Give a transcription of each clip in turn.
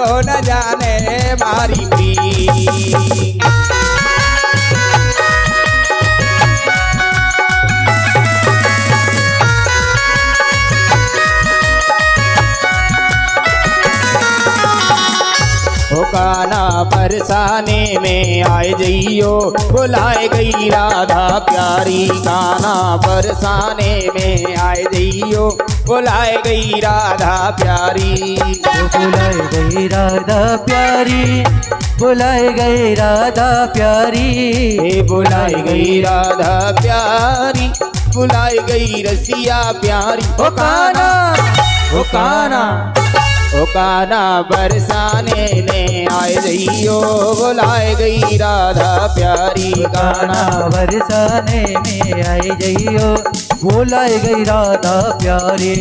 न जाने मारी पी। काना बरसाने में आए जइयो बुलाए गई राधा प्यारी। काना बरसाने में आए जइयो बुलाए गई राधा प्यारी। बुलाए गई राधा प्यारी, बुलाए गई राधा प्यारी, बुलाए गई राधा प्यारी, बुलाए गई रसिया प्यारी। ओ काना, ओ काना, ओ काना बरसाने ने आए जइयो बुलाए गई राधा प्यारी। काना बरसाने में आए जइयो बुलाए गई राधा प्यारी।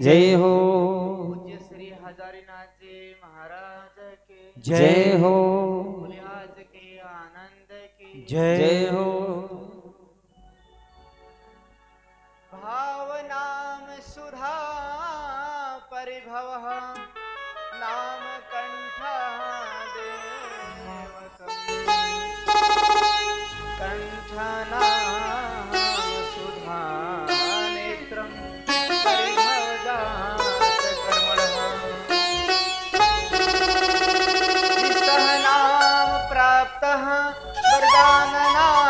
जय हो। पूज्य श्री हजारीनाथ जी महाराज की जय हो। आज के आनंद की जय हो। भावनाम सुधा परिभव नाम कंठ कंठना सुधा नेत्रम परिभवजात कर्मणः नाम प्राप्तः वरदाननाम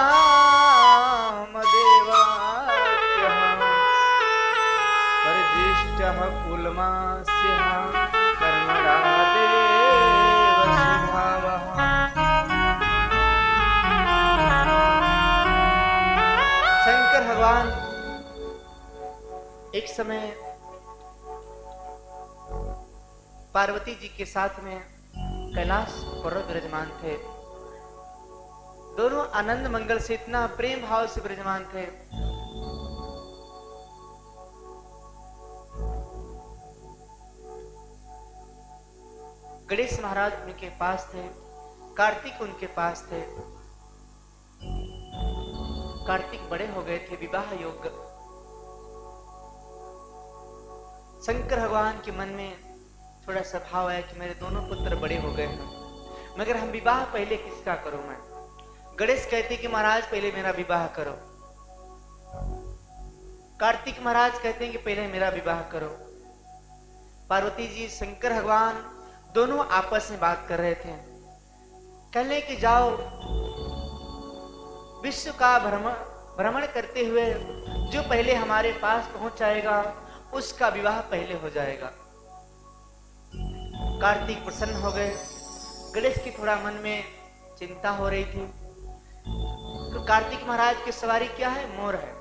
देवाख्यः परिदिष्टः कुलमास्यः कर्मणा देव स्वभावः। शंकर भगवान एक समय पार्वती जी के साथ में कैलाश पर्वत विराजमान थे। दोनों आनंद मंगल से इतना प्रेम भाव से विराजमान थे। गणेश महाराज उनके पास थे, कार्तिक उनके पास थे। कार्तिक बड़े हो गए थे, विवाह योग्य। शंकर भगवान के मन में थोड़ा सा भाव आया कि मेरे दोनों पुत्र बड़े हो गए हैं, मगर हम विवाह पहले किसका करूं मैं। गणेश कहते कि महाराज पहले मेरा विवाह करो। कार्तिक महाराज कहते हैं कि पहले मेरा विवाह करो। पार्वती जी, शंकर भगवान दोनों आपस में बात कर रहे थे। कहने कि जाओ विश्व का भ्रमण करते हुए जो पहले हमारे पास पहुंच जाएगा उसका विवाह पहले हो जाएगा। कार्तिक प्रसन्न हो गए। गणेश की थोड़ा मन में चिंता हो रही थी। तो कार्तिक महाराज की सवारी क्या है? मोर है।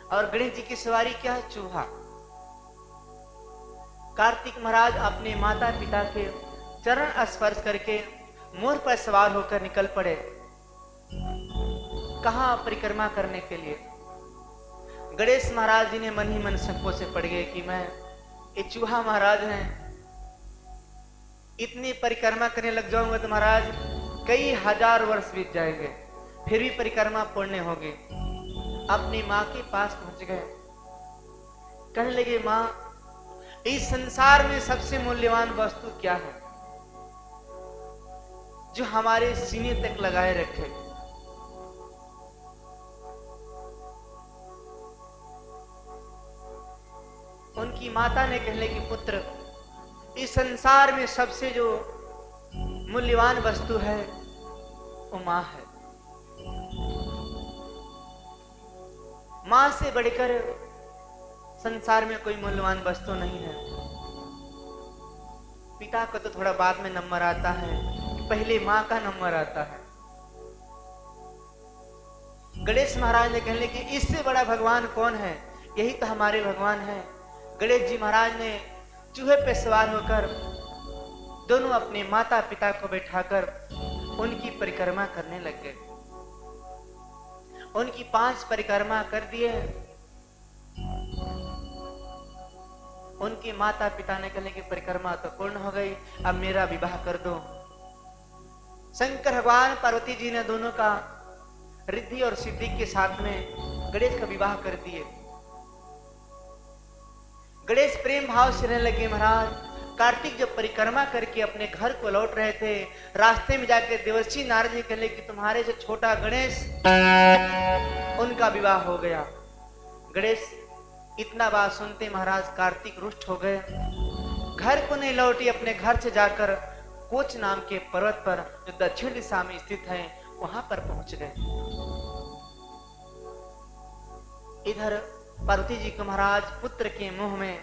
और गणेश जी की सवारी क्या है? चूहा। कार्तिक महाराज अपने माता पिता के चरण स्पर्श करके मोर पर सवार होकर निकल पड़े। कहां? परिक्रमा करने के लिए। गणेश महाराज जी ने मन ही मन संकोच से पड़ गए कि मैं, ये चूहा महाराज हैं, इतनी परिक्रमा करने लग जाऊंगा तो महाराज कई हजार वर्ष बीत जाएंगे, फिर भी परिक्रमा पूर्ण होगी। अपनी माँ के पास पहुंच गए। कहने लगे, माँ इस संसार में सबसे मूल्यवान वस्तु क्या है जो हमारे सीने तक लगाए रखे? उनकी माता ने कहने की पुत्र, इस संसार में सबसे जो मूल्यवान वस्तु है वो मां है। मां से बढ़कर संसार में कोई मूल्यवान वस्तु नहीं है। पिता का तो थोड़ा बाद में नंबर आता है, पहले मां का नंबर आता है। गणेश महाराज ने कहने कि इससे बड़ा भगवान कौन है, यही तो हमारे भगवान है। गणेश जी महाराज ने चूहे पे सवार होकर दोनों अपने माता पिता को बैठाकर उनकी परिक्रमा करने लग गए। उनकी 5 परिक्रमा कर दिए। उनके माता पिता ने कहने की परिक्रमा तो पूर्ण हो गई, अब मेरा विवाह कर दो। शंकर भगवान पार्वती जी ने दोनों का रिद्धि और सिद्धि के साथ में गणेश का विवाह कर दिए। गणेश प्रेम भाव से रहने लगे। महाराज कार्तिक जब परिक्रमा करके अपने घर को लौट रहे थे, रास्ते में जाकर देवर्षि नारद जी कहने कि तुम्हारे से छोटा गणेश, उनका विवाह हो गया। गणेश इतना बात सुनते महाराज कार्तिक रुष्ट हो गए। घर को नहीं लौटी, अपने घर से जाकर कोच नाम के पर्वत पर जो दक्षिण दिशा में स्थित है वहां पर पहुंच गए। इधर पार्वती जी को महाराज पुत्र के मुंह में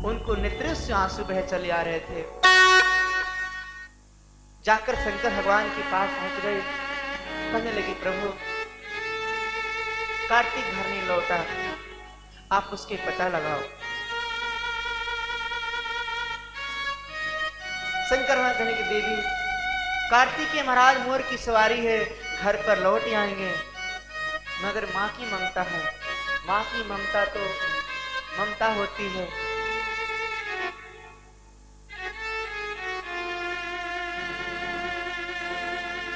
उनको नेत्रों से आंसू बह चले आ रहे थे। जाकर शंकर भगवान के पास पहुंच गए। कहने लगी प्रभु कार्तिक घर नहीं लौटा, आप उसके पता लगाओ। शंकर भगवान कहने की देवी कार्तिक महाराज मोर की सवारी है, घर पर लौट आएंगे, मगर मां की ममता है। मां की ममता तो ममता होती है।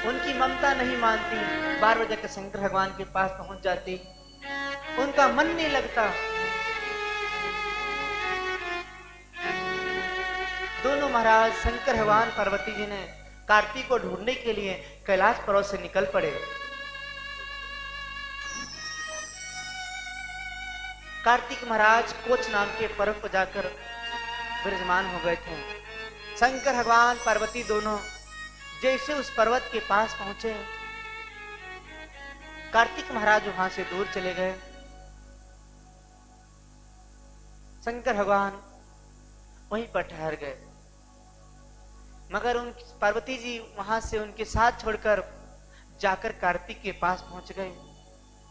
उनकी ममता नहीं मानती, बार बार जाकर शंकर भगवान के पास पहुंच जाती, उनका मन नहीं लगता। दोनों महाराज शंकर भगवान पार्वती जी ने कार्तिक को ढूंढने के लिए कैलाश पर्वत से निकल पड़े। कार्तिक महाराज कोच नाम के पर्वत पर जाकर विराजमान हो गए थे। शंकर भगवान पार्वती दोनों जैसे उस पर्वत के पास पहुंचे, कार्तिक महाराज वहां से दूर चले गए। शंकर भगवान वहीं पर ठहर गए, मगर उन पार्वती जी वहां से उनके साथ छोड़कर जाकर कार्तिक के पास पहुंच गए।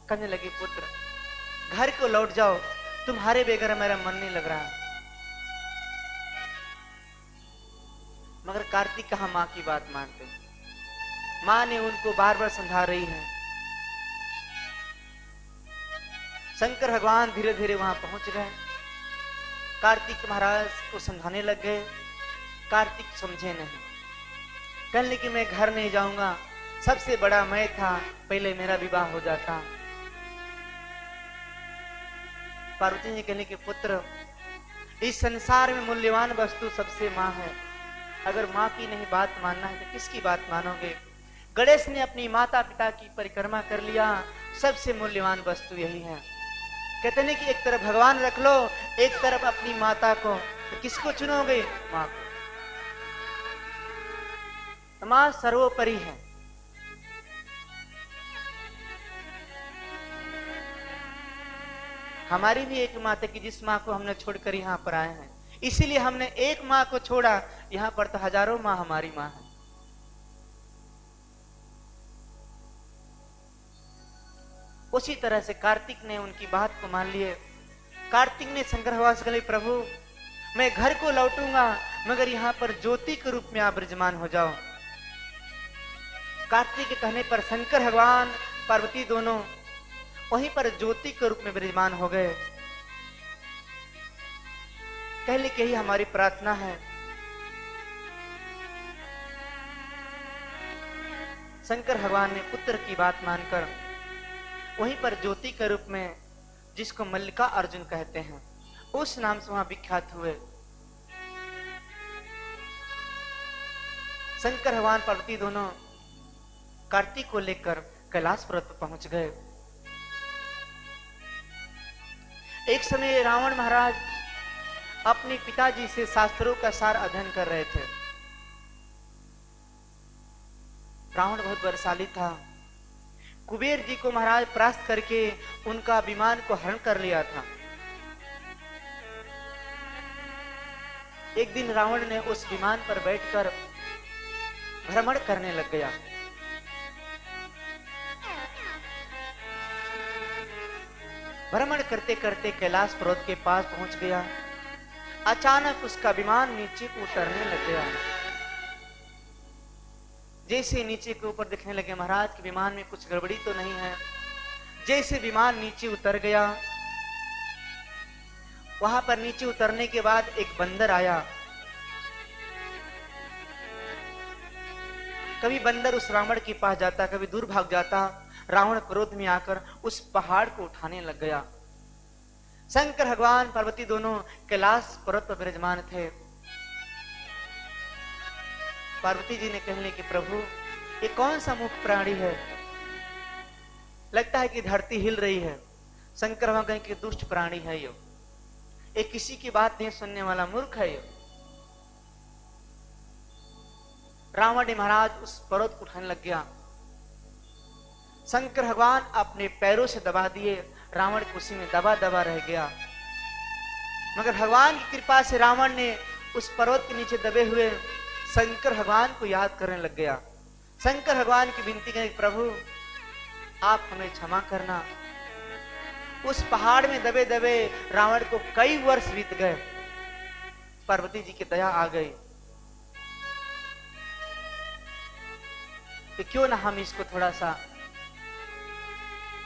कहने लगे पुत्र घर को लौट जाओ, तुम्हारे बगैर मेरा मन नहीं लग रहा। मगर कार्तिक कहां मां की बात मानते। मां ने उनको बार बार समझा रही है। शंकर भगवान धीरे धीरे वहां पहुंच गए। कार्तिक महाराज को समझाने लग गए। कार्तिक समझे नहीं। कहने कि मैं घर नहीं जाऊंगा, सबसे बड़ा मैं था, पहले मेरा विवाह हो जाता। पार्वती जी कहने के पुत्र इस संसार में मूल्यवान वस्तु सबसे मां है। अगर मां की नहीं बात मानना है तो किसकी बात मानोगे। गणेश ने अपनी माता पिता की परिक्रमा कर लिया, सबसे मूल्यवान वस्तु यही है। कहते हैं कि एक तरफ भगवान रख लो, एक तरफ अपनी माता को, तो किसको चुनोगे। मां को। मां सर्वोपरि है। हमारी भी एक माता की जिस मां को हमने छोड़कर यहां पर आए हैं, इसीलिए हमने एक मां को छोड़ा। यहां पर तो हजारों मां हमारी मां है। उसी तरह से कार्तिक ने उनकी बात को मान लिए। कार्तिक ने शंकर भगवान से कहा प्रभु मैं घर को लौटूंगा, मगर यहां पर ज्योति के रूप में आप विराजमान हो जाओ। कार्तिक के कहने पर शंकर भगवान पार्वती दोनों वहीं पर ज्योति के रूप में विराजमान हो गए। कहले कि यही हमारी प्रार्थना है। शंकर भगवान ने पुत्र की बात मानकर वहीं पर ज्योति के रूप में, जिसको मल्लिका अर्जुन कहते हैं, उस नाम से वहां विख्यात हुए। शंकर भगवान पार्वती दोनों कार्तिक को लेकर कैलाश पर्वत पर पहुंच गए। एक समय रावण महाराज अपने पिताजी से शास्त्रों का सार अध्ययन कर रहे थे। रावण बहुत बलशाली था। कुबेर जी को महाराज परास्त करके उनका विमान को हरण कर लिया था। एक दिन रावण ने उस विमान पर बैठकर भ्रमण करने लग गया। भ्रमण करते करते कैलाश पर्वत के पास पहुंच गया। अचानक उसका विमान नीचे को उतरने लग गया। जैसे नीचे के ऊपर दिखने लगे महाराज के विमान में कुछ गड़बड़ी तो नहीं है। जैसे विमान नीचे उतर गया, वहां पर नीचे उतरने के बाद एक बंदर आया। कभी बंदर उस रावण के पास जाता, कभी दूर भाग जाता। रावण क्रोध में आकर उस पहाड़ को उठाने लग गया। शंकर भगवान पार्वती दोनों कैलाश पर्वत पर विराजमान थे। पार्वती जी ने कहने कि प्रभु ये कौन सा मूक प्राणी है, लगता है कि धरती हिल रही है। शंकर भगवान कहें कि दुष्ट प्राणी है ये किसी की बात नहीं सुनने वाला मूर्ख है ये। रावण ने महाराज उस पर्वत को उठाने लग गया। शंकर भगवान अपने पैरों से दबा दिए, रावण उसी में दबा दबा रह गया। मगर भगवान की कृपा से रावण ने उस पर्वत के नीचे दबे हुए शंकर भगवान को याद करने लग गया। शंकर भगवान की विनती करें, प्रभु आप हमें क्षमा करना। उस पहाड़ में दबे दबे रावण को कई वर्ष बीत गए। पार्वती जी की दया आ गई कि क्यों ना हम इसको थोड़ा सा,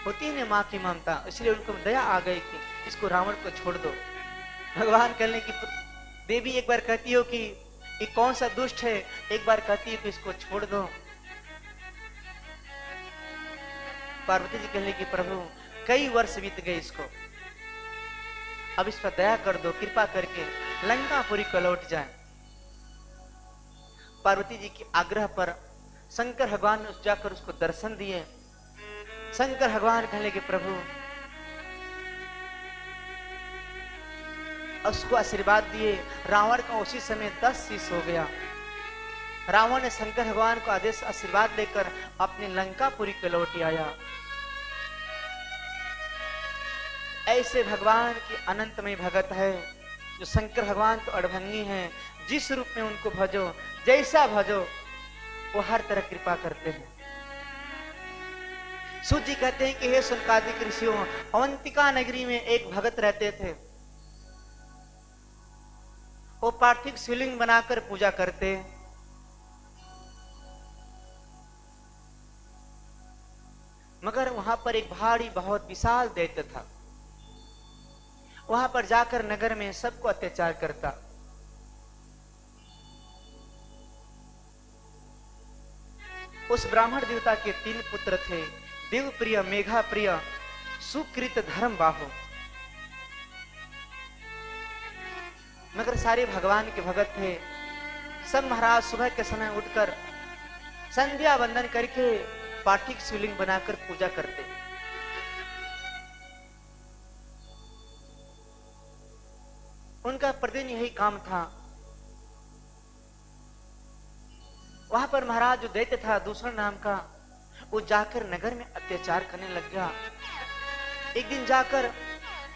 होती है माँ की ममता, इसलिए उनको दया आ गई कि इसको रावण को छोड़ दो। भगवान कहने की देवी एक बार कहती हो कि ये कौन सा दुष्ट है, एक बार कहती है कि इसको छोड़ दो। पार्वती जी कहने की प्रभु कई वर्ष बीत गए इसको, अब इस पर दया कर दो, कृपा करके लंकापुरी को लौट जाए। पार्वती जी के आग्रह पर शंकर भगवान ने जाकर उसको दर्शन दिए। शंकर भगवान कहने के प्रभु उसको आशीर्वाद दिए। रावण का उसी समय 10 शीश हो गया। रावण ने शंकर भगवान को आदेश आशीर्वाद लेकर अपने लंकापुरी को लौट आया। ऐसे भगवान की अनंतमय भगत है जो शंकर भगवान तो अड़भंगी हैं। जिस रूप में उनको भजो, जैसा भजो, वो हर तरह कृपा करते हैं। सूत जी कहते हैं कि हे सुनकादिक ऋषियों, अवंतिका नगरी में एक भगत रहते थे। वो पार्थिव शिवलिंग बनाकर पूजा करते। मगर वहां पर एक भारी बहुत विशाल दैत्य था। वहां पर जाकर नगर में सबको अत्याचार करता। उस ब्राह्मण देवता के 3 पुत्र थे, देवप्रिय, मेघाप्रिय, सुकृत, धर्म बाहु। मगर सारे भगवान के भगत थे। सब महाराज सुबह के समय उठकर संध्या वंदन करके पार्थिव शिवलिंग बनाकर पूजा करते। उनका प्रतिदिन यही काम था। वहां पर महाराज जो दैत्य था दूसरा नाम का, वो जाकर नगर में अत्याचार करने लग गया। एक दिन जाकर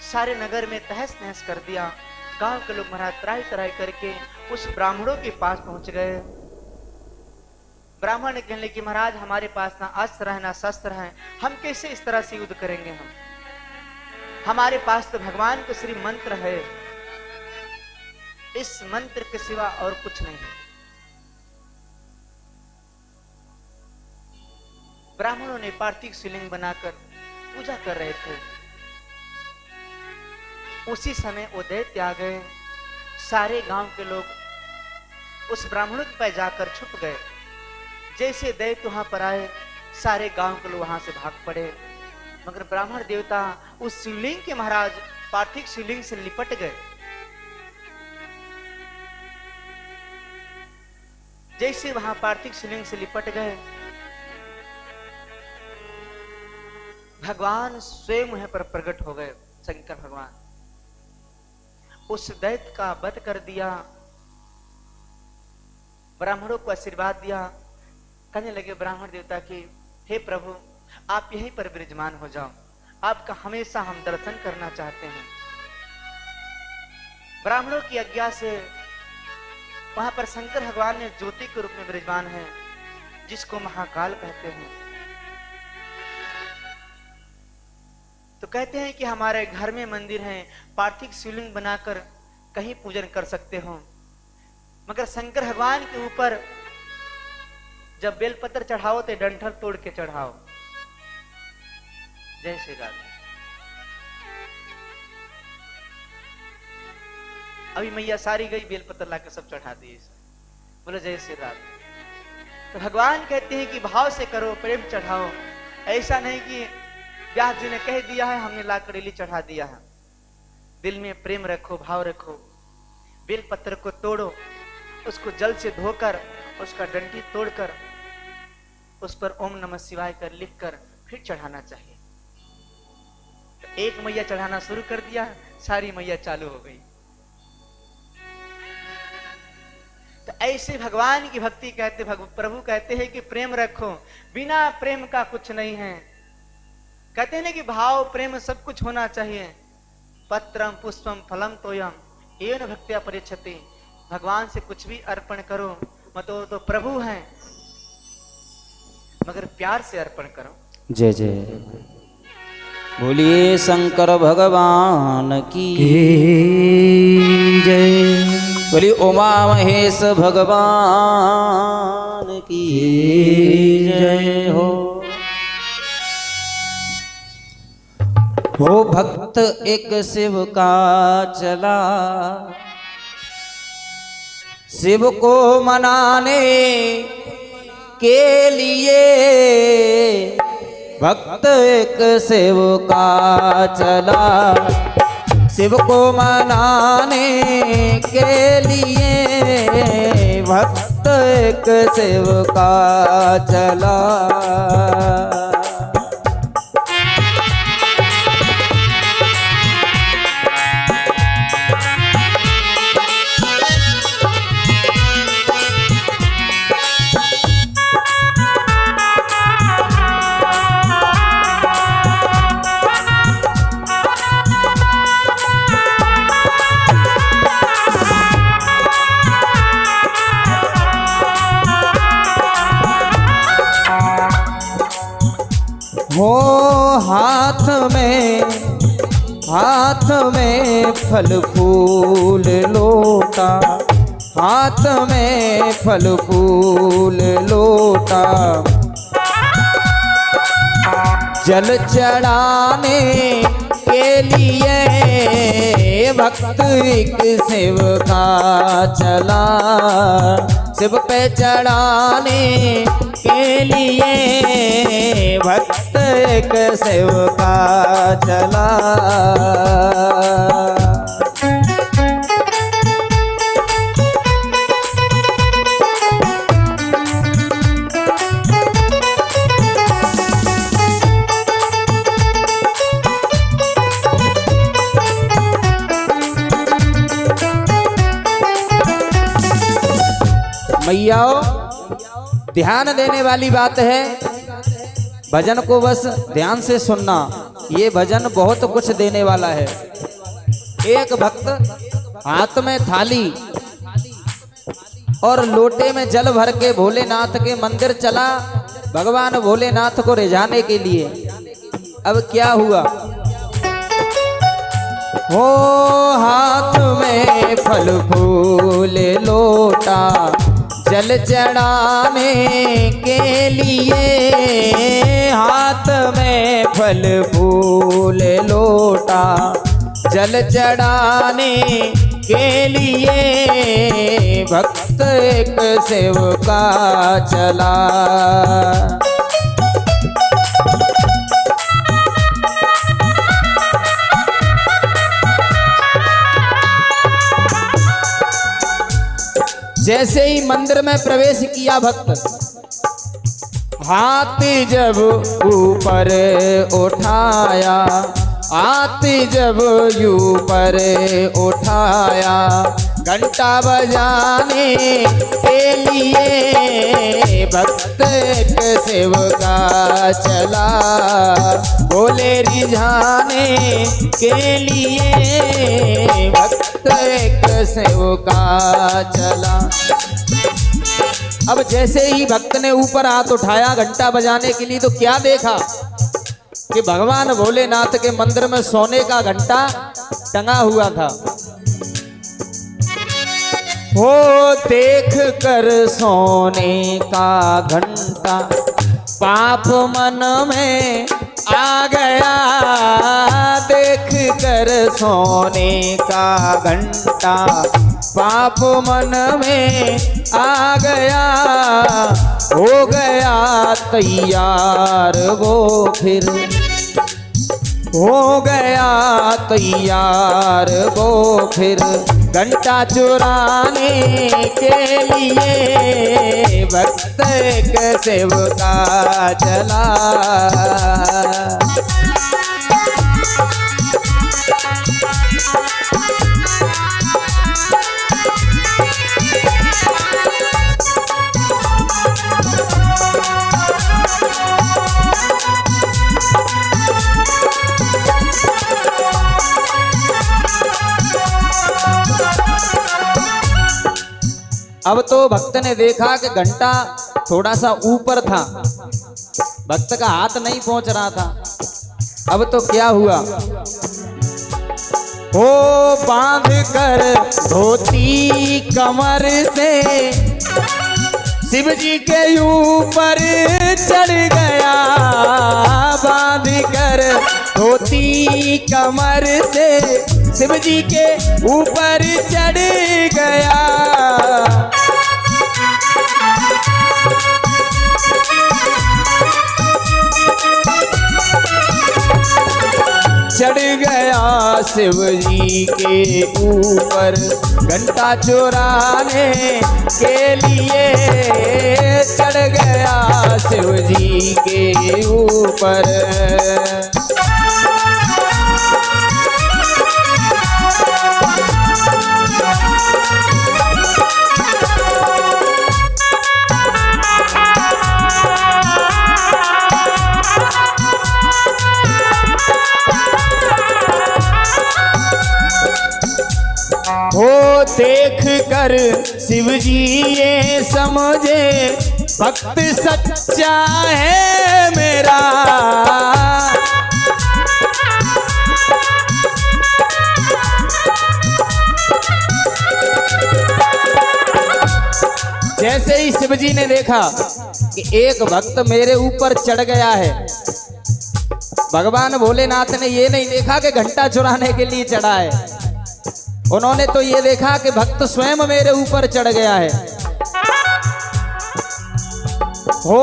सारे नगर में तहस नहस कर दिया। गांव के लोग महाराज त्राही त्राही करके उस ब्राह्मणों के पास पहुंच गए। ब्राह्मण ने कहने कि महाराज हमारे पास ना अस्त्र है ना शस्त्र है, हम कैसे इस तरह से युद्ध करेंगे। हमारे पास तो भगवान का श्री मंत्र है, इस मंत्र के सिवा और कुछ नहीं। ब्राह्मणों ने पार्थिव शिवलिंग बनाकर पूजा कर रहे थे। उसी समय वो दैत्य आ गए। सारे गांव के लोग उस ब्राह्मणों के पास जाकर छुप गए। जैसे दैत्य वहां पर आए, सारे गांव के लोग वहां से भाग पड़े। मगर ब्राह्मण देवता उस शिवलिंग के महाराज पार्थिव शिवलिंग से लिपट गए। जैसे वहां पार्थिव शिवलिंग से लिपट गए, भगवान स्वयं वहां पर प्रकट हो गए। शंकर भगवान उस दैत्य का वध कर दिया, ब्राह्मणों को आशीर्वाद दिया। कहने लगे ब्राह्मण देवता कि हे प्रभु, आप यहीं पर विराजमान हो जाओ, आपका हमेशा हम दर्शन करना चाहते हैं। ब्राह्मणों की आज्ञा से वहां पर शंकर भगवान ने ज्योति के रूप में विराजमान है, जिसको महाकाल कहते हैं। तो कहते हैं कि हमारे घर में मंदिर है, पार्थिव शिवलिंग बनाकर कहीं पूजन कर सकते हो, मगर शंकर भगवान के ऊपर जब बेलपत्र चढ़ाओ तो डंठल तोड़ के चढ़ाओ। जय श्री राम। अभी मैया सारी गई, बेलपत्र लाकर सब चढ़ा दिए। बोलो जय श्री राम। तो भगवान कहते हैं कि भाव से करो, प्रेम चढ़ाओ। ऐसा नहीं कि व्यास जी ने कह दिया है हमने ला करेली चढ़ा दिया है। दिल में प्रेम रखो, भाव रखो। बेल पत्र को तोड़ो, उसको जल से धोकर, उसका डंडी तोड़कर, उस पर ओम नमः शिवाय कर लिखकर फिर चढ़ाना चाहिए। तो एक मैया चढ़ाना शुरू कर दिया, सारी मैया चालू हो गई। तो ऐसे भगवान की भक्ति कहते, प्रभु कहते हैं कि प्रेम रखो, बिना प्रेम का कुछ नहीं है। कहते हैं ना कि भाव प्रेम सब कुछ होना चाहिए। पत्रम पुष्पम फलम तोयम एवं भक्त्या परिच्छति। भगवान से कुछ भी अर्पण करो, मतलब तो प्रभु हैं, मगर प्यार से अर्पण करो। जय जय बोलिए शंकर भगवान की जय। बोलिए उमा महेश भगवान की जय हो। हो भक्त एक शिव का चला, शिव को मनाने के लिए। भक्त एक शिव का चला, शिव को मनाने के लिए। भक्त एक शिव का चला। हो हाथ में फल फूल लोटा, हाथ में फल फूल लोटा। जल चढ़ाने के लिए भक्त एक शिव का चला, शिव पे चढ़ाने के लिए भक्त एक शिव का चला। मैयाओ ध्यान देने वाली बात है, भजन को बस ध्यान से सुनना। ये भजन बहुत कुछ देने वाला है। एक भक्त हाथ में थाली और लोटे में जल भर के भोलेनाथ के मंदिर चला, भगवान भोलेनाथ को रिझाने के लिए। अब क्या हुआ? हो हाथ में फल फूल लोटा, जल चढ़ाने के लिए। हाथ में फल फूल लोटा, जल चढ़ाने के लिए भक्त एक शिव का चला। जैसे ही मंदिर में प्रवेश किया भक्त, हाथ जब ऊपर उठाया, आती जब यू पर उठाया घंटा बजाने के लिए भक्त एक सेवका चला बोले रिझाने के लिए भक्त एक सेवका चला। अब जैसे ही भक्त ने ऊपर हाथ उठाया घंटा बजाने के लिए तो क्या देखा कि भगवान भोलेनाथ के मंदिर में सोने का घंटा टंगा हुआ था। हो देख कर सोने का घंटा पाप मन में आ गया, देख कर सोने का घंटा पाप मन में आ गया, हो गया तैयार वो फिर, हो गया तैयार वो फिर घंटा चुराने के लिए भक्त एक सेवका चला। अब तो भक्त ने देखा कि घंटा थोड़ा सा ऊपर था, भक्त का हाथ नहीं पहुंच रहा था। अब तो क्या हुआ, हो बांध कर धोती कमर से शिव जी के ऊपर चढ़ गया, बांध कर धोती कमर से शिव जी के ऊपर चढ़ गया। चढ़ गया शिव जी के ऊपर घंटा चुराने के लिए, चढ़ गया शिव जी के ऊपर। हो देख कर शिव जी ये समझे भक्त सच्चा है मेरा, जैसे ही शिव जी ने देखा कि एक भक्त मेरे ऊपर चढ़ गया है, भगवान भोलेनाथ ने ये नहीं देखा कि घंटा चुराने के लिए चढ़ा है, उन्होंने तो ये देखा कि भक्त स्वयं मेरे ऊपर चढ़ गया है। हो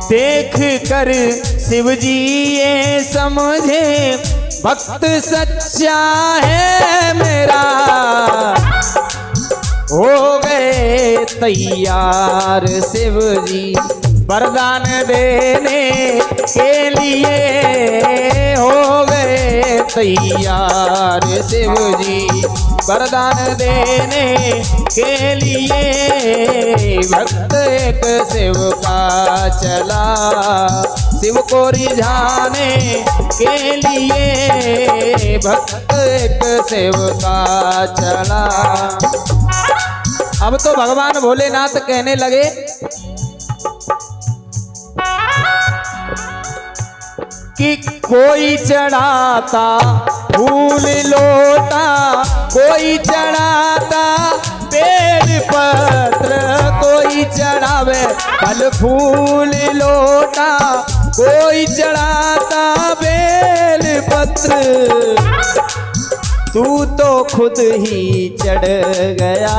देख कर शिव जी ये समझे भक्त सच्चा है मेरा, हो गए तैयार शिव जी वरदान देने के लिए, हो गए तैयार शिव जी वरदान देने के लिए। भक्त एक सेवका चला शिव को रिझाने के लिए, भक्त एक सेवका चला। अब तो भगवान भोलेनाथ कहने लगे कि कोई चढ़ाता फूल लोटा, कोई चढ़ाता बेल पत्र, कोई चढ़ावे फल फूल लोटा, कोई चढ़ाता बेल पत्र, तू तो खुद ही चढ़ गया।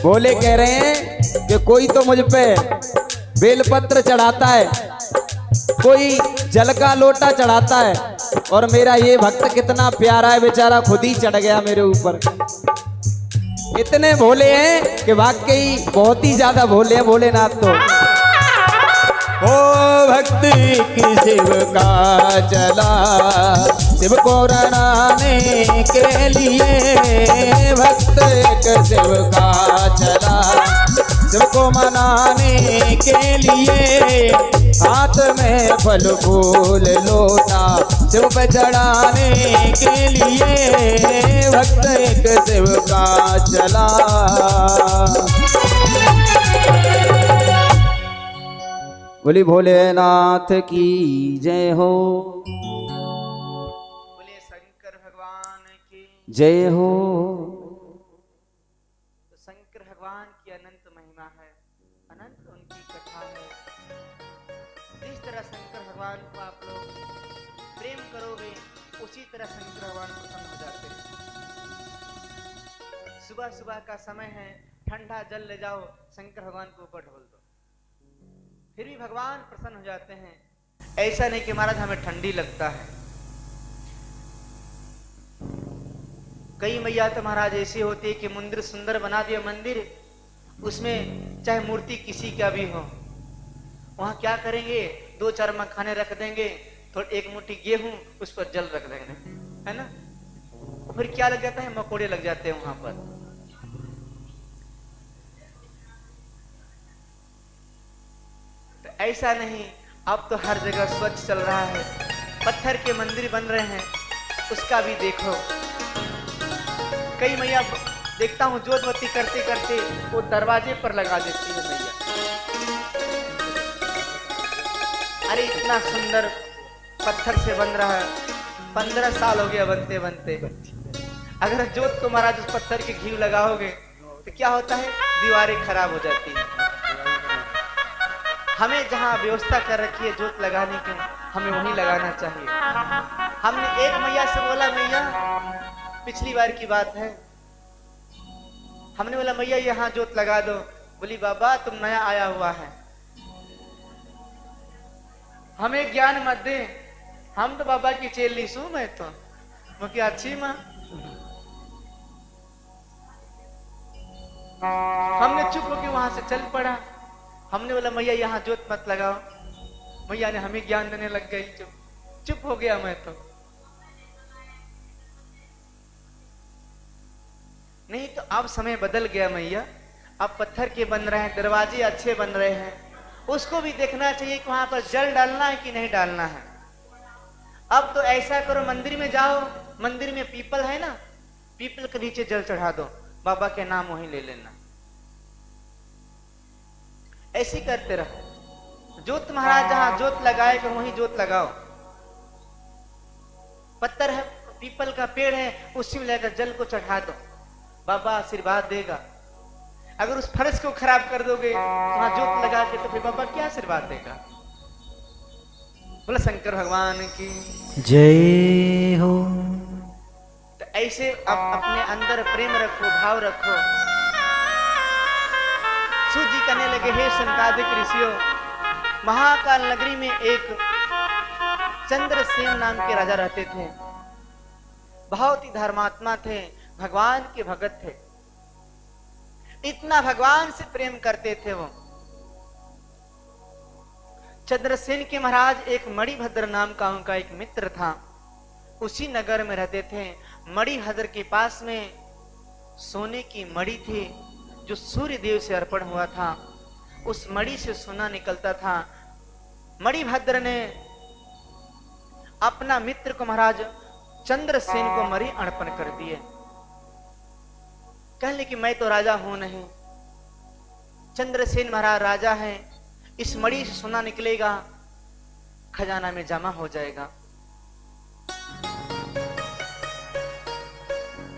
भोले कह रहे हैं कि कोई तो मुझ पे बेलपत्र चढ़ाता है, कोई जल का लोटा चढ़ाता है, और मेरा ये भक्त कितना प्यारा है, बेचारा खुद ही चढ़ गया मेरे ऊपर। इतने भोले हैं कि वाकई बहुत ही ज्यादा भोले हैं भोलेनाथ तो। ओ भक्ति की शिव का चला, शिव को रणाने के लिए भक्त एक शिव का चला, शिव को मनाने के लिए हाथ में फल फूल लोटा, शिव पे चढ़ाने के लिए भक्त एक शिव का चला। बोली भोलेनाथ की जय हो, बोले शंकर भगवान की जय हो। तो शंकर भगवान की अनंत महिमा है, अनंत उनकी कथा है। जिस तरह शंकर भगवान को आप लोग प्रेम करोगे उसी तरह शंकर भगवान प्रसन्न हो जाते हैं। सुबह सुबह का समय है, ठंडा जल ले जाओ, शंकर भगवान के ऊपर ढोल दो, फिर भी भगवान प्रसन्न हो जाते हैं। ऐसा नहीं कि महाराज हमें ठंडी लगता है। कई मैया तो महाराज ऐसी होती है कि मंदिर सुंदर बना दिया, मंदिर उसमें चाहे मूर्ति किसी का भी हो, वहां क्या करेंगे, 2-4 मखाने रख देंगे, थोड़ी एक मुट्ठी गेहूं उस पर जल रख देंगे, है ना। फिर क्या लग जाता है, मकोड़े लग जाते हैं वहां पर। तो ऐसा नहीं, अब तो हर जगह स्वच्छ चल रहा है, पत्थर के मंदिर बन रहे हैं, उसका भी देखो। कई मैया देखता हूं जोत बत्ती करते करते वो दरवाजे पर लगा देती है मैया। अरे इतना सुंदर पत्थर से बन रहा है, 15 साल हो गया बनते बनते। अगर जोत को महाराज उस पत्थर के घी लगाओगे तो क्या होता है, दीवारें खराब हो जाती है। हमें जहां व्यवस्था कर रखी है जोत लगाने की, हमें वहीं लगाना चाहिए। हमने एक मैया से बोला, मैया पिछली बार की बात है, हमने बोला मैया यहाँ जोत लगा दो। बोली बाबा तुम नया आया हुआ है, हमें ज्ञान मत दे, हम तो बाबा की चेली सू। मैं तो क्या अच्छी माँ, हमने चुप होकर वहां से चल पड़ा। हमने बोला मैया यहाँ जोत मत लगाओ, मैया ने हमें ज्ञान देने लग गई। चुप हो गया मैं तो। नहीं तो अब समय बदल गया मैया, अब पत्थर के बन रहे हैं, दरवाजे अच्छे बन रहे हैं, उसको भी देखना चाहिए कि वहां पर जल डालना है कि नहीं डालना है। अब तो ऐसा करो, मंदिर में जाओ, मंदिर में पीपल है ना, पीपल के नीचे जल चढ़ा दो, बाबा के नाम वहीं ले लेना। ऐसे करते रहो। जोत महाराज जहां जोत लगाए कर वहीं जोत लगाओ। पत्थर है, पीपल का पेड़ है, उसी में लेकर जल को चढ़ा दो, बाबा आशीर्वाद देगा। अगर उस फर्श को खराब कर दोगे वहां जोत लगा के, तो फिर बाबा क्या आशीर्वाद देगा। बोला शंकर भगवान की जय हो। तो ऐसे अब अपने अंदर प्रेम रखो, भाव रखो। सूत जी कहने लगे, हे संतादिक ऋषियों, महाकाल नगरी में एक चंद्रसेन नाम के राजा रहते थे। बहुत ही धर्मात्मा थे, भगवान के भगत थे, इतना भगवान से प्रेम करते थे वो। चंद्रसेन के महाराज एक मणिभद्र नाम का उनका एक मित्र था, उसी नगर में रहते थे। मणिभद्र के पास में सोने की मणि थी जो सूर्य देव से अर्पण हुआ था, उस मणि से सोना निकलता था। मणिभद्र ने अपना मित्र को महाराज चंद्रसेन को मणि अर्पण कर दिए। कहले कि मैं तो राजा हूं नहीं, चंद्रसेन महाराज राजा हैं, इस मणि से सोना निकलेगा, खजाना में जमा हो जाएगा।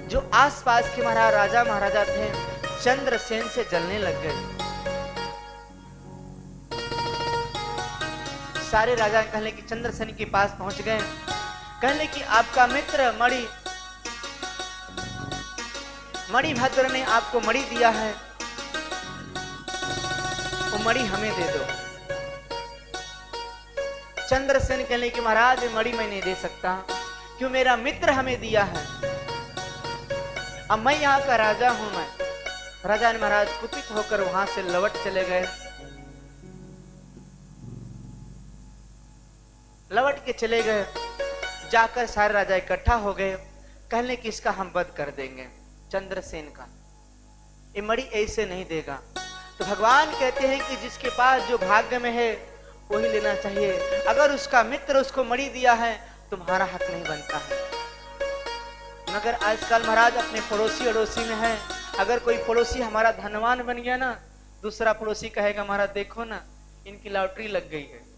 जो आसपास के महाराज राजा महाराजा थे चंद्रसेन से जलने लग गए। सारे राजा कहले कि चंद्रसेन के पास पहुंच गए, कहले कि आपका मित्र मणिभद्र ने आपको मणि दिया है, वो मणि हमें दे दो। चंद्रसेन कहले कि महाराज मणि मैं नहीं दे सकता, क्यों, मेरा मित्र हमें दिया है, अब मैं यहाँ का राजा हूं। मैं राजा ने महाराज कुपित होकर वहां से लौट चले गए। लौट के चले गए। जाकर सारे राजा इकट्ठा हो गए, कहने कि इसका हम वध कर देंगे, चंद्रसेन का, ये मणि ऐसे नहीं देगा। तो भगवान कहते हैं कि जिसके पास जो भाग्य में है वही लेना चाहिए। अगर उसका मित्र उसको मणि दिया है तुम्हारा हक नहीं बनता है। मगर आजकल महाराज अपने पड़ोसी अड़ोसी में है, अगर कोई पड़ोसी हमारा धनवान बन गया ना, दूसरा पड़ोसी कहेगा महाराज देखो ना इनकी लॉटरी लग गई है।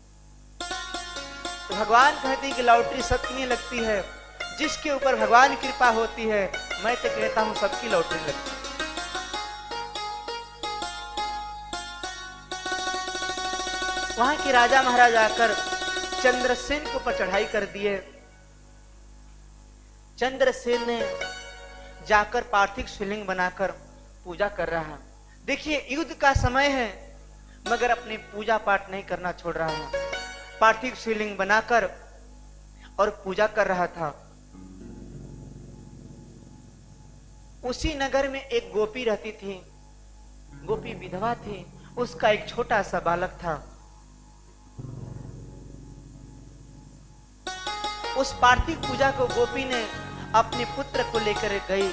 तो भगवान कहते हैं कि लॉटरी सबकी नहीं लगती है, जिसके ऊपर भगवान की कृपा होती है, मैं तो कहता हूं सबकी लॉटरी लगती है। वहां के राजा महाराज आकर चंद्रसेन के ऊपर चढ़ाई कर दिए। चंद्रसेन ने जाकर पार्थिव शिवलिंग बनाकर पूजा कर रहा है। देखिए युद्ध का समय है मगर अपनी पूजा पाठ नहीं करना छोड़ रहा है। पार्थिव शिवलिंग बनाकर और पूजा कर रहा था। उसी नगर में एक गोपी रहती थी, गोपी विधवा थी, उसका एक छोटा सा बालक था। उस पार्थिव पूजा को गोपी ने अपने पुत्र को लेकर गई।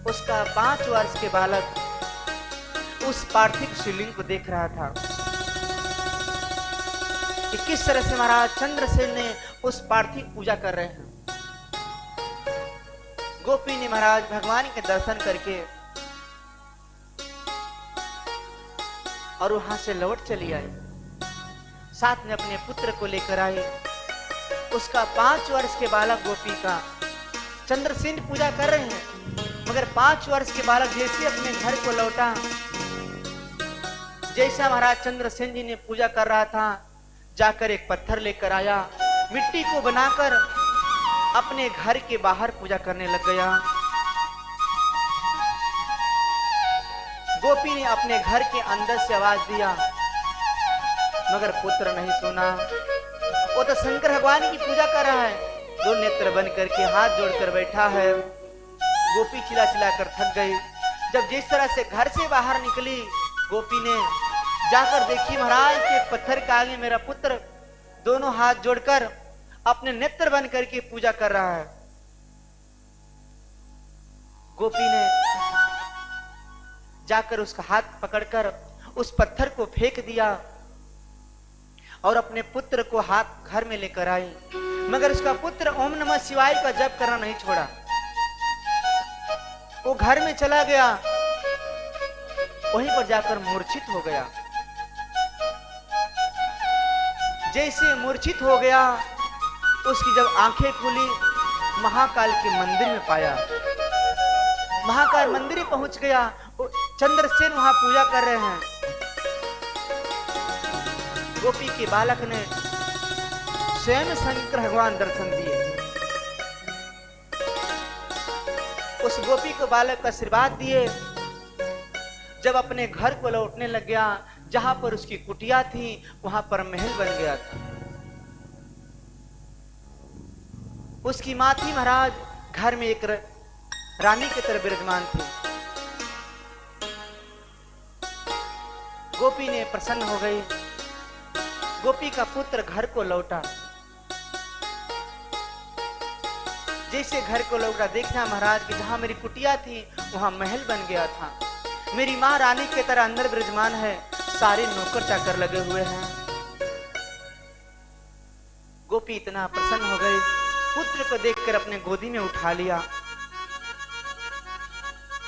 उसका 5 वर्ष के बालक उस पार्थिव शिवलिंग को देख रहा था कि किस तरह से महाराज चंद्रसेन ने उस पार्थिव पूजा कर रहे हैं। गोपी ने महाराज भगवान के दर्शन करके और वहां से लौट चली आई। साथ में अपने पुत्र को लेकर आई। उसका 5 वर्ष के बालक गोपी का चंद्रसेन पूजा कर रहे हैं, मगर 5 वर्ष के बालक जैसे अपने घर को लौटा, जैसा महाराज चंद्रसेन जी ने पूजा कर रहा था, जाकर एक पत्थर लेकर आया, मिट्टी को बनाकर अपने घर के बाहर पूजा करने लग गया। गोपी ने अपने घर के अंदर से आवाज दिया मगर पुत्र नहीं सुना। वो तो शंकर भगवान की पूजा कर रहा है, 2 नेत्र बन करके हाथ जोड़कर बैठा है। गोपी चिल्ला चिल्ला कर थक गई। जब जिस तरह से घर से बाहर निकली, गोपी ने जाकर देखी महाराज के पत्थर के आगे मेरा पुत्र दोनों हाथ जोड़कर अपने नेत्र बन करके पूजा कर रहा है। गोपी ने जाकर उसका हाथ पकड़कर उस पत्थर को फेंक दिया और अपने पुत्र को हाथ घर में लेकर आई, मगर उसका पुत्र ओम नमः शिवाय का जप करना नहीं छोड़ा। वो घर में चला गया, वहीं पर जाकर मूर्छित हो गया। जैसे मूर्छित हो गया, उसकी जब आंखें खुली, महाकाल के मंदिर में पाया। महाकाल मंदिर में पहुंच गया, चंद्रसेन वहां पूजा कर रहे हैं। गोपी के बालक ने स्वयं शंकर भगवान दर्शन दिए। उस गोपी को बालक का आशीर्वाद दिए। जब अपने घर को लौटने लग गया, जहां पर उसकी कुटिया थी वहां पर महल बन गया था। उसकी मां थी महाराज, घर में एक रानी की तरह विराजमान थी। गोपी ने प्रसन्न हो गई। गोपी का पुत्र घर को लौटा। जैसे घर को लौटा, देखना महाराज कि जहां मेरी कुटिया थी वहां महल बन गया था। मेरी मां रानी की तरह अंदर विराजमान है, सारे नौकर चाकर लगे हुए हैं। गोपी इतना प्रसन्न हो गई, पुत्र को देखकर अपने गोदी में उठा लिया।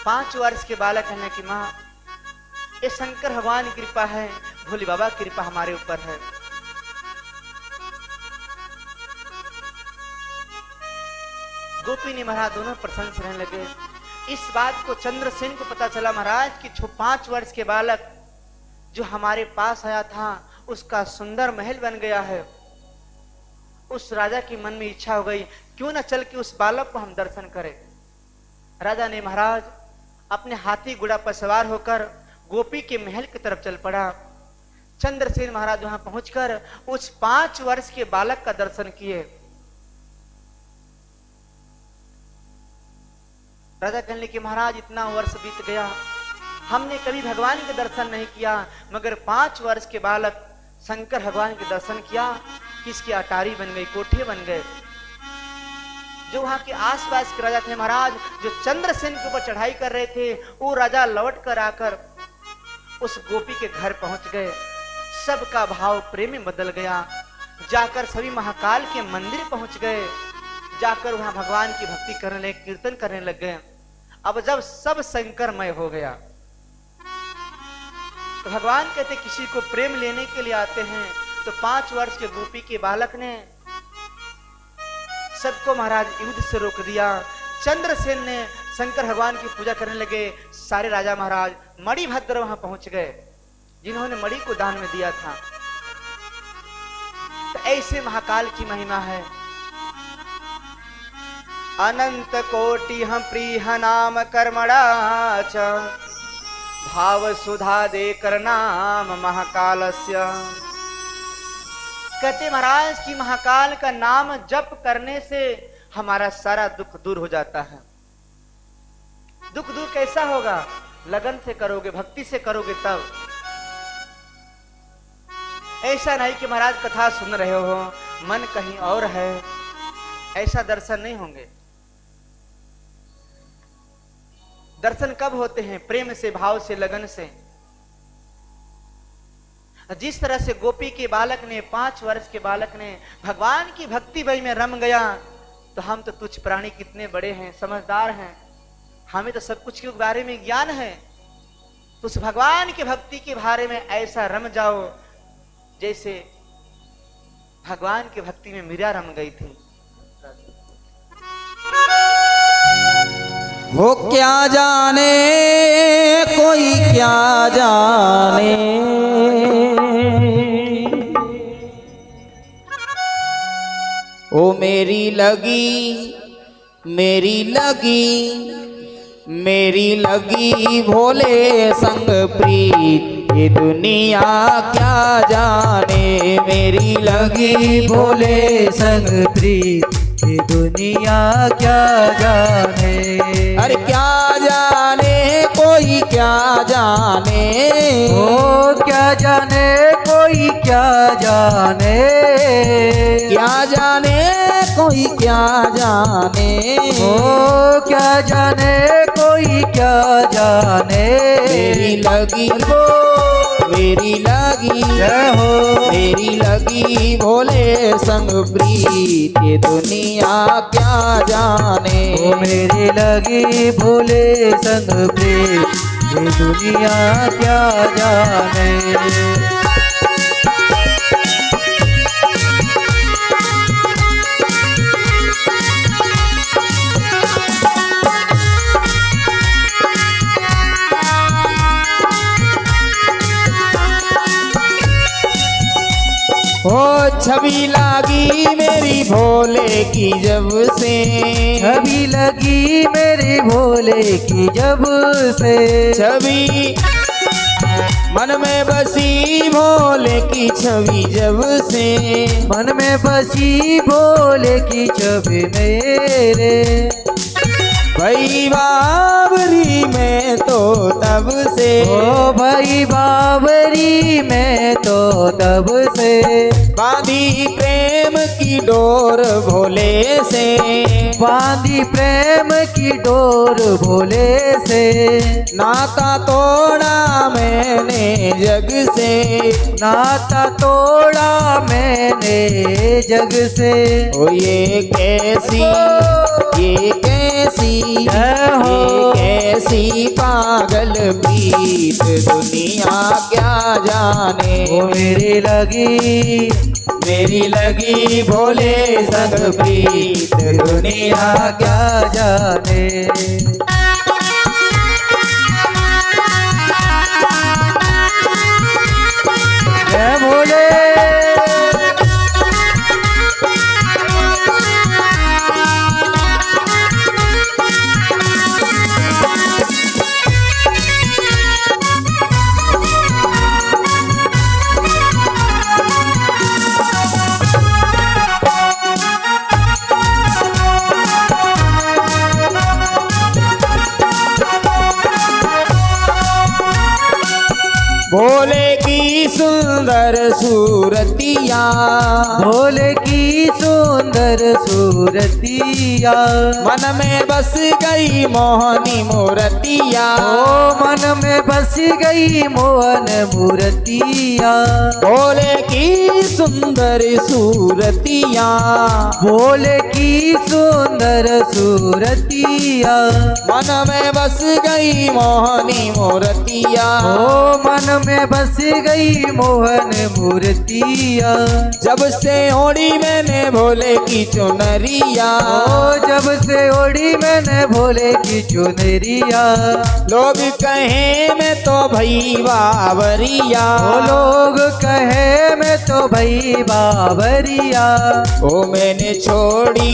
5 वर्ष के बालक कहने की मां, ये शंकर भगवान की कृपा है, भोले बाबा की कृपा हमारे ऊपर है। गोपी ने महाराज दोनों प्रसन्न से रहने लगे। इस बात को चंद्रसेन को पता चला महाराज कि 5 वर्ष के बालक जो हमारे पास आया था उसका सुंदर महल बन गया है। उस राजा की मन में इच्छा हो गई, क्यों न चल के उस बालक को हम दर्शन करें। राजा ने महाराज अपने हाथी घोड़ा पर सवार होकर गोपी के महल की तरफ चल पड़ा। चंद्रसेन महाराज वहां पहुंचकर उस 5 वर्ष के बालक का दर्शन किए। राजा कहने के महाराज इतना वर्ष बीत गया, हमने कभी भगवान के दर्शन नहीं किया, मगर 5 वर्ष के बालक शंकर भगवान के दर्शन किया कि इसकी अटारी बन गई, कोठे बन गए। जो वहां के आसपास के राजा थे महाराज, जो चंद्रसेन के ऊपर चढ़ाई कर रहे थे, वो राजा लौट कर आकर उस गोपी के घर पहुंच गए। सबका भाव प्रेम में बदल गया। जाकर सभी महाकाल के मंदिर पहुंच गए, जाकर वहां भगवान की भक्ति करने लगे, कीर्तन करने लग गए। अब जब सब शंकरमय हो गया तो भगवान कहते किसी को प्रेम लेने के लिए आते हैं, तो 5 वर्ष के गोपी के बालक ने सबको महाराज युद्ध से रोक दिया। चंद्रसेन ने शंकर भगवान की पूजा करने लगे। सारे राजा महाराज मणिभद्र वहां पहुंच गए, जिन्होंने मणि को दान में दिया था। तो ऐसे महाकाल की महिमा है। अनंत कोटि हम प्रिय नाम कर्मणाच, भाव सुधा दे कर नाम महाकालस्य। कहते महाराज कि महाकाल का नाम जप करने से हमारा सारा दुख दूर हो जाता है। दुख दूर कैसा होगा? लगन से करोगे, भक्ति से करोगे तब। ऐसा नहीं कि महाराज कथा सुन रहे हो, मन कहीं और है, ऐसा दर्शन नहीं होंगे। दर्शन कब होते हैं? प्रेम से, भाव से, लगन से। जिस तरह से गोपी के बालक ने, 5 वर्ष के बालक ने भगवान की भक्ति वही में रम गया, तो हम तो तुच्छ प्राणी कितने बड़े हैं, समझदार हैं, हमें तो सब कुछ के बारे में ज्ञान है। तो उस भगवान की भक्ति के बारे में ऐसा रम जाओ जैसे भगवान की भक्ति में मीरा रम गई थी। वो क्या जाने, कोई क्या जाने, ओ मेरी लगी, मेरी लगी, मेरी लगी भोले संग प्रीत, ये दुनिया क्या जाने। मेरी लगी भोले संग प्रीत, ये दुनिया क्या जाने। अरे क्या जाने, कोई क्या जाने, ओ क्या जाने, कोई क्या जाने। क्या जाने, कोई क्या जाने, ओ क्या जाने, कोई क्या जाने। मेरी लगी, मेरी लगी, जय हो। मेरी लगी भोले संग प्रीत, ये दुनिया क्या जाने। ओ मेरी लगी भोले संग प्रीत, ये दुनिया क्या जाने। ओ छवि लगी मेरी भोले की जब से, छवि लगी मेरी भोले की जब से। छवि मन में बसी भोले की छवि जब से, मन में बसी भोले की छवि मेरे। भाई बाबरी में तो तब से, ओ भाई बाबरी में तो तब से। बांधी प्रेम की डोर भोले से, बांधी प्रेम की डोर भोले से। नाता तोड़ा मैंने जग से, नाता तोड़ा मैंने जग से। ओ ये कैसी, ये कैसी, ये कैसी पागल प्रीत, दुनिया क्या जाने। ओ मेरी लगी, मेरी लगी भोले संग प्रीत, दुनिया क्या जाने। जय भोले। भोले की सुन सुंदर सूरतिया, भोले की सुंदर सूरतिया, मन में बस गई मोहनी मूर्तिया, ओ मन में बस गई मोहन मूर्तिया, भोले की सुंदर सूरतिया, भोले की सुंदर सूरतिया, मन में बस गई मोहनी मूर्तिया, ओ मन में बस गई मोहन मूर्तिया, जब से ओढ़ी मैंने भोले की चुनरिया, ओ जब से ओढ़ी मैंने भोले की चुनरिया, लोग कहे मैं तो भई बावरिया, ओ लोग कहे मैं तो भई बावरिया, ओ मैंने छोड़ी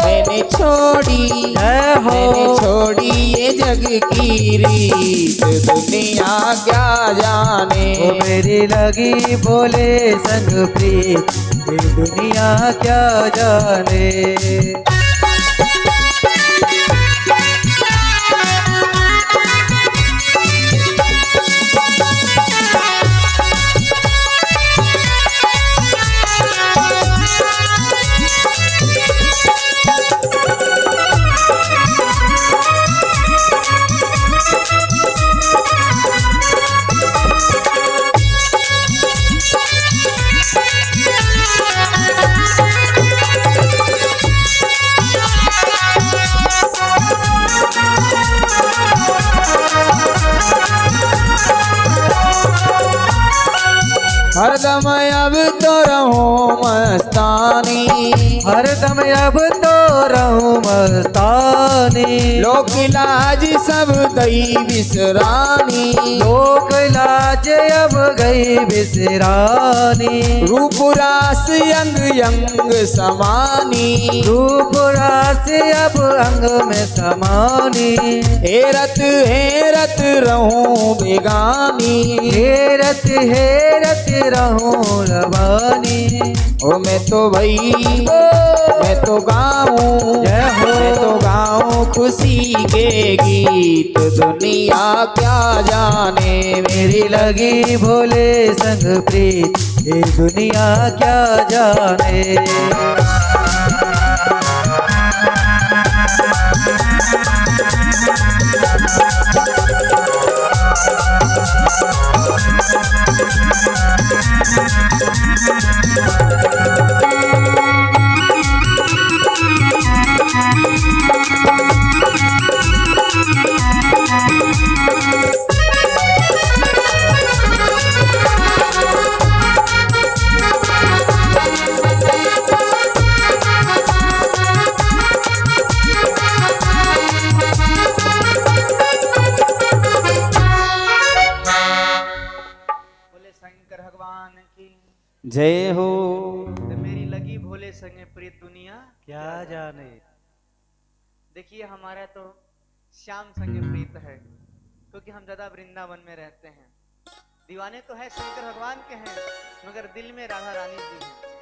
मैंने छोड़ी जय हो। मैंने छोड़ी ये जग की रीत, दुनिया क्या जाने। ओ मेरी लगी भोले संग प्रीत, ये दुनिया क्या जाने। हरदम अब तो रहूं मस्तानी, हरदम अब तो रहूं मस्तानी, लोक लाज सब दई बिसरानी, लोक लाज अब गई बिसरानी, रूप रास अंग अंग समानी, रूप रास अब अंग में समानी, हेरत रहूं बेगानी, हेरत रहूं लबानी, ओ मैं तो भई मैं तो गाऊं जय हो। मैं तो गाऊं खुशी के गीत, दुनिया क्या जाने मेरी लगी भोले संग प्रीत, ये दुनिया क्या जाने। जय हो। तो मेरी लगी भोले संगे प्रीत, दुनिया क्या जाने। देखिए हमारा तो श्याम संगे प्रीत है, क्योंकि हम ज्यादा वृंदावन में रहते हैं। दीवाने तो है शंकर भगवान के हैं, मगर दिल में राधा रानी जी हैं।